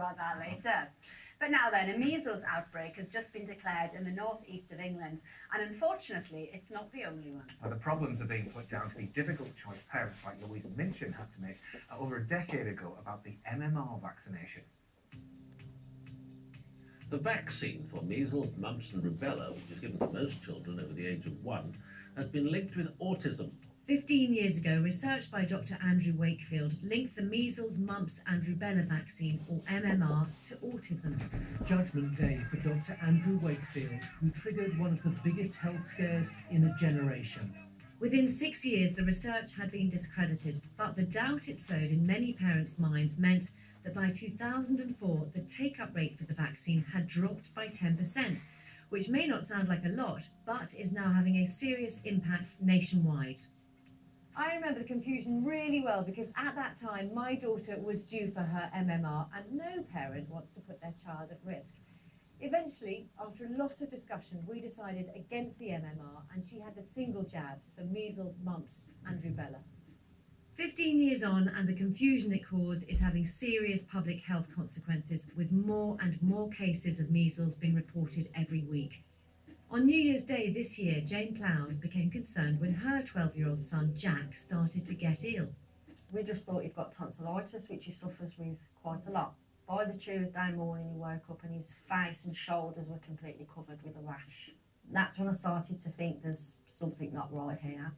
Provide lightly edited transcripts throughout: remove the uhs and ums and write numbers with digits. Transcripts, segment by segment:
about that later. But now then, a measles outbreak has just been declared in the northeast of England, and unfortunately, it's not the only one. Well, the problems are being put down to the difficult choice parents like Louise Minchin had to make over a decade ago about the MMR vaccination. The vaccine for measles, mumps and rubella, which is given to most children over the age of 1, has been linked with autism. 15 years ago, research by Dr. Andrew Wakefield linked the measles, mumps and rubella vaccine, or MMR, to autism. Judgment Day for Dr. Andrew Wakefield, who triggered one of the biggest health scares in a generation. Within 6 years, the research had been discredited, but the doubt it sowed in many parents' minds meant that by 2004, the take-up rate for the vaccine had dropped by 10%, which may not sound like a lot, but is now having a serious impact nationwide. I remember the confusion really well because at that time my daughter was due for her MMR and no parent wants to put their child at risk. Eventually, after a lot of discussion, we decided against the MMR and she had the single jabs for measles, mumps and rubella. 15 years on, and the confusion it caused is having serious public health consequences, with more and more cases of measles being reported every week. On New Year's Day this year, Jane Plowes became concerned when her 12-year-old son, Jack, started to get ill. We just thought he'd got tonsillitis, which he suffers with quite a lot. By the Tuesday morning, he woke up and his face and shoulders were completely covered with a rash. That's when I started to think there's something not right here.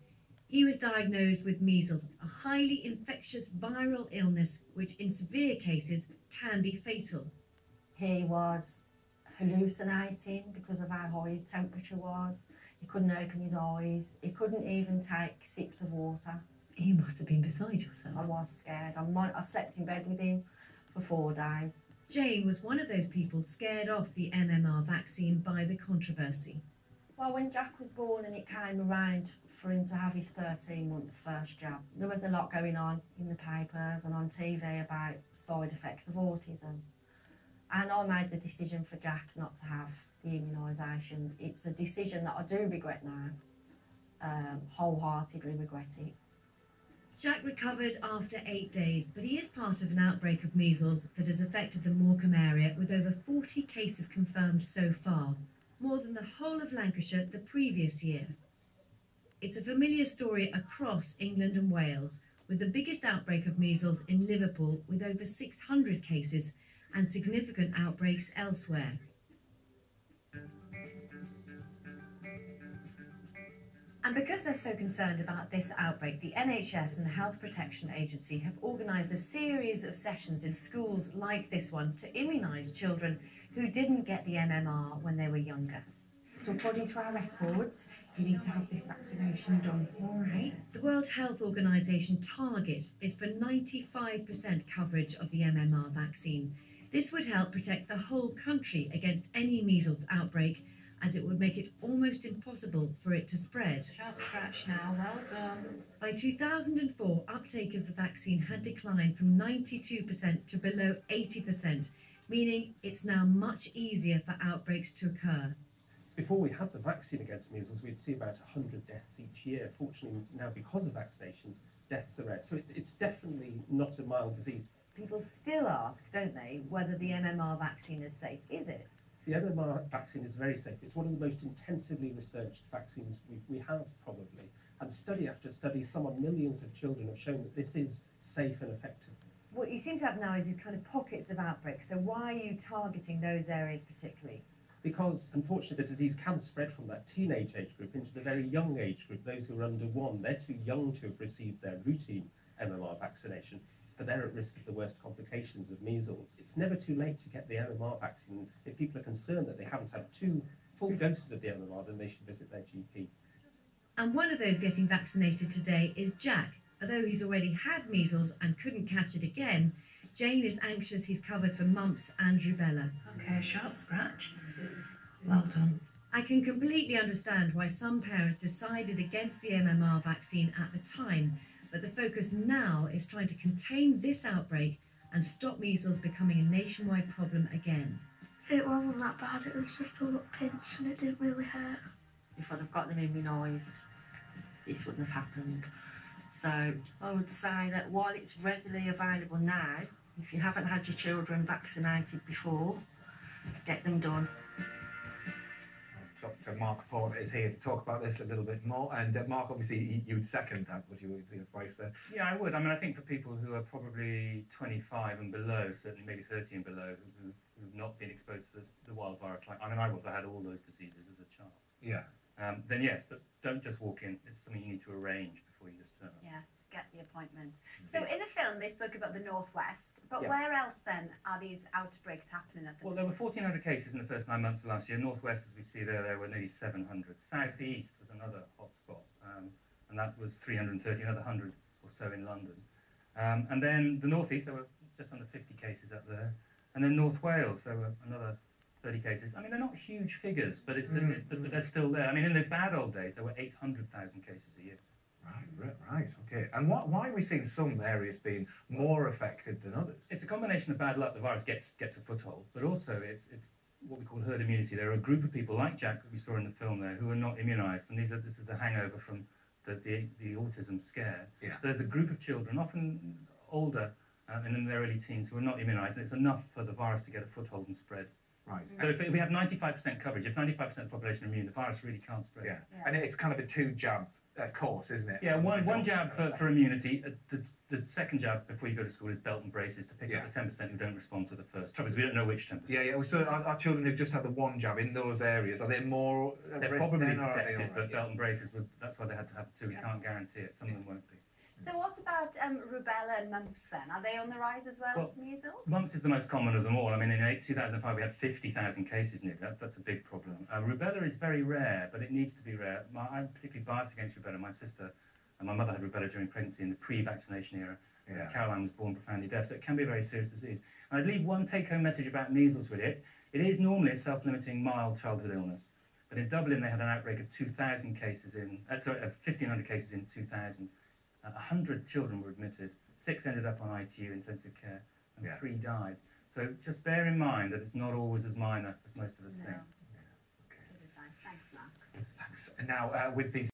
He was diagnosed with measles, a highly infectious viral illness which in severe cases can be fatal. He was hallucinating because of how high his temperature was. He couldn't open his eyes. He couldn't even take sips of water. You must have been beside yourself. I was scared. I slept in bed with him for 4 days. Jane was one of those people scared off the MMR vaccine by the controversy. Well, when Jack was born and it came around for him to have his 13-month first jab, there was a lot going on in the papers and on TV about side effects of autism. And I made the decision for Jack not to have the immunisation. It's a decision that I do regret now, wholeheartedly regret it. Jack recovered after 8 days, but he is part of an outbreak of measles that has affected the Morecambe area, with over 40 cases confirmed so far, more than the whole of Lancashire the previous year. It's a familiar story across England and Wales, with the biggest outbreak of measles in Liverpool with over 600 cases and significant outbreaks elsewhere. And because they're so concerned about this outbreak, the NHS and the Health Protection Agency have organised a series of sessions in schools like this one to immunise children who didn't get the MMR when they were younger. So according to our records, you need to have this vaccination done, all right? The World Health Organisation target is for 95% coverage of the MMR vaccine. This would help protect the whole country against any measles outbreak, as it would make it almost impossible for it to spread. Sharp scratch now, well done. By 2004, uptake of the vaccine had declined from 92% to below 80%, meaning it's now much easier for outbreaks to occur. Before we had the vaccine against measles, we'd see about 100 deaths each year. Fortunately, now because of vaccination, deaths are rare. So it's definitely not a mild disease. People still ask, don't they, whether the MMR vaccine is safe. Is it? The MMR vaccine is very safe. It's one of the most intensively researched vaccines we have, probably. And study after study, some odd millions of children have shown that this is safe and effective. What you seem to have now is these kind of pockets of outbreaks. So why are you targeting those areas particularly? Because, unfortunately, the disease can spread from that teenage age group into the very young age group, those who are under 1. They're too young to have received their routine MMR vaccination, but they're at risk of the worst complications of measles. It's never too late to get the MMR vaccine. If people are concerned that they haven't had 2 full doses of the MMR, then they should visit their GP. And one of those getting vaccinated today is Jack. Although he's already had measles and couldn't catch it again, Jane is anxious he's covered for mumps and rubella. Okay, sharp scratch. Well done. I can completely understand why some parents decided against the MMR vaccine at the time, but the focus now is trying to contain this outbreak and stop measles becoming a nationwide problem again. It wasn't that bad, it was just a little pinch and it didn't really hurt. If I'd have got them immunised, this wouldn't have happened. So I would say that while it's readily available now, If you haven't had your children vaccinated before, get them done. Dr. Mark Porter is here to talk about this a little bit more. And Mark, obviously, you would second that, would you, the advice there? Yeah, I would. I mean, I think for people who are probably 25 and below, certainly maybe 30 and below, who've not been exposed to the wild virus, like, I mean, I had all those diseases as a child. Yeah. Then yes, but don't just walk in. It's something you need to arrange before you just turn up. Yes, get the appointment. So in the film, they spoke about the Northwest, but Yeah. where else then are these outbreaks happening at the Well, there were 1,400 cases in the first 9 months of last year. Northwest, as we see there were nearly 700. Southeast was another hotspot, and that was 330, another 100 or so in London. And then the Northeast, there were just under 50 cases up there. And then North Wales, there were another 30 cases. I mean, they're not huge figures, but but they're still there. I mean, in the bad old days, there were 800,000 cases a year. Right, okay. And why are we seeing some areas being more affected than others? It's a combination of bad luck. The virus gets a foothold, but also it's what we call herd immunity. There are a group of people like Jack that we saw in the film there who are not immunised, and this is the hangover from the autism scare. Yeah. There's a group of children, often older and in their early teens, who are not immunised, and it's enough for the virus to get a foothold and spread. Right. So if we have 95% coverage, if 95% of the population are immune, the virus really can't spread. Yeah. And it's kind of a two-jab course, isn't it? Yeah, one jab for immunity. The second jab before you go to school is belt and braces to pick up the 10% who don't respond to the first. Trouble is, we don't know which 10%. Yeah. So our children who've just had the one jab in those areas, are they more at They're risk probably then, or are they protected, all but right? belt and braces, that's why they had to have two. We can't guarantee it. Some of them won't be. So what about rubella and mumps then? Are they on the rise as well as measles? Mumps is the most common of them all. I mean, in 2005 we had 50,000 cases nearly. That's a big problem. Rubella is very rare, but it needs to be rare. I'm particularly biased against rubella. My sister and my mother had rubella during pregnancy in the pre-vaccination era. Caroline was born profoundly deaf, so it can be a very serious disease. And I'd leave one take-home message about measles with it. It is normally a self-limiting mild childhood illness, but in Dublin they had an outbreak of 2,000 cases 1,500 cases in 2000. 100 children were admitted, 6 ended up on ITU intensive care, and 3 died. So just bear in mind that it's not always as minor as most of us think. Good advice. Thanks, Mark. Thanks. Now, with these